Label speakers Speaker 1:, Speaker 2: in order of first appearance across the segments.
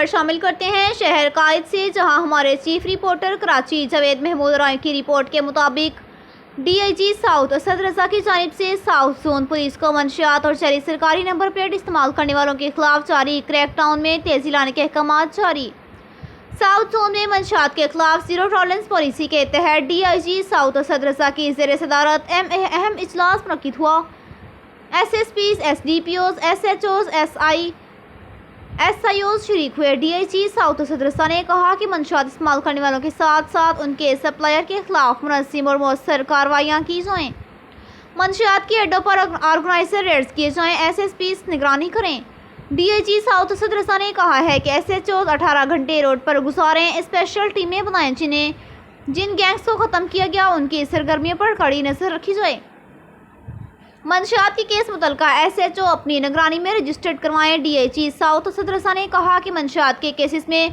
Speaker 1: خبر شامل کرتے ہیں شہر قائد سے، جہاں ہمارے چیف رپورٹر کراچی جاوید محمود رائے کی رپورٹ کے مطابق D I G south Asad Raza کی جانب سے ساؤتھ زون پولیس کو منشیات اور جعلی سرکاری نمبر پلیٹ استعمال کرنے والوں کے خلاف جاری کریک ڈاؤن میں تیزی لانے کے احکامات جاری۔ ساؤتھ زون میں منشیات کے خلاف زیرو ٹالرنس پالیسی کے تحت D I G south Asad Raza کی زیر صدارت اہم اجلاس منعقد ہوا۔ S S Ps, S D P Os, S H Os, S I Os شریک ہوئے۔ D I G south Asad Raza نے کہا کہ منشیات استعمال کرنے والوں کے ساتھ ساتھ ان کے سپلائر کے خلاف منظم اور مؤثر کارروائیاں کی جائیں۔ منشیات کے اڈوں پر آرگنائزر ریڈز کیے جائیں، ایس ایس پیز نگرانی کریں۔ D I G south Asad Raza نے کہا ہے کہ ایس ایچ اوز 18 گھنٹے روڈ پر گزاریں، اسپیشل ٹیمیں بنائیں، جن گینگز کو ختم کیا گیا ان کی سرگرمیوں پر کڑی نظر رکھی جائے۔ منشیات کے کیس متعلقہ ایس ایچ او اپنی نگرانی میں رجسٹرڈ کروائیں۔ D I G south Asad Raza نے کہا کہ منشیات کے کیسز میں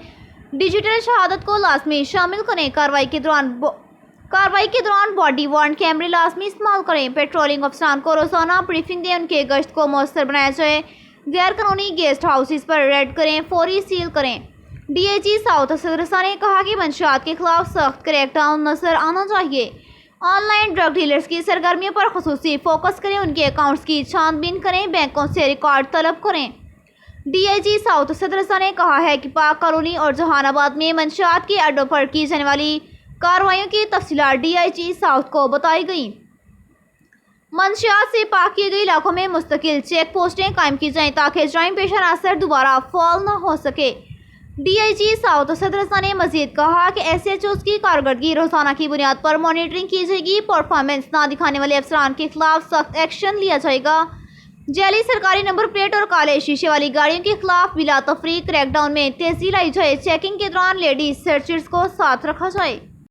Speaker 1: ڈیجیٹل شہادت کو لازمی شامل کریں، کارروائی کے دوران باڈی وارن کیمرے لازمی استعمال کریں، پیٹرولنگ افسران کو روزانہ بریفنگ دیں، ان کے گشت کو مؤثر بنایا جائے، غیر قانونی گیسٹ ہاؤسز پر ریڈ کریں، فوری سیل کریں۔ D I G south Asad Raza نے کہا کہ منشیات کے خلاف سخت کریک ڈاؤن نظر آنا چاہیے۔ آن لائن ڈرگ ڈیلرز کی سرگرمیوں پر خصوصی فوکس کریں، ان کے اکاؤنٹس کی چھان بین کریں، بینکوں سے ریکارڈ طلب کریں۔ D I G south Asad Raza نے کہا ہے کہ پاک کالونی اور جہان آباد میں منشیات کے اڈوں پر کی جانے والی کارروائیوں کی تفصیلات ڈی آئی جی ساؤتھ کو بتائی گئیں۔ منشیات سے پاک کیے گئے علاقوں میں مستقل چیک پوسٹیں قائم کی جائیں تاکہ جرائم پیشہ عناصر دوبارہ فعال نہ ہو سکے۔ D I G south Asad Raza نے مزید کہا کہ ایس ایچ اوز کی کارکردگی روزانہ کی بنیاد پر مانیٹرنگ کی جائے گی، پرفارمنس نہ دکھانے والے افسران کے خلاف سخت ایکشن لیا جائے گا۔ جعلی سرکاری نمبر پلیٹ اور کالے شیشے والی گاڑیوں کے خلاف بلا تفریق کریک ڈاؤن میں تیزی لائی جائے، چیکنگ کے دوران لیڈیز سرچرز کو ساتھ رکھا جائے۔